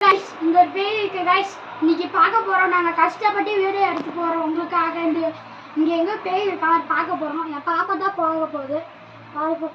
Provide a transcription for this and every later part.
Guys இந்த பேய் இருக்கு गाइस இன்னைக்கு பார்க்க போறோம் நாங்க கஷ்டப்பட்டு வீடியோ எடுத்து போறோம் உங்களுக்காக இங்க எங்க பேய் இருக்கா பார்க்க போறோம் என் பாப்பா தான் போக போகுது பாருங்க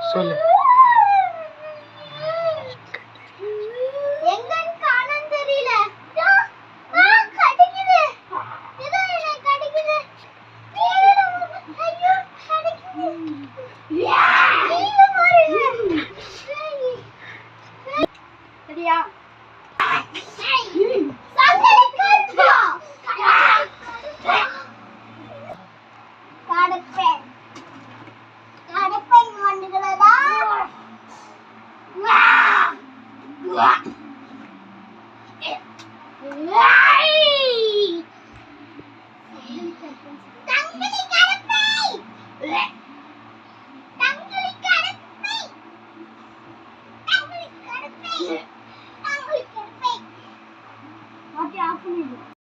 சொல்லு சரியா Okay, I'll finish it.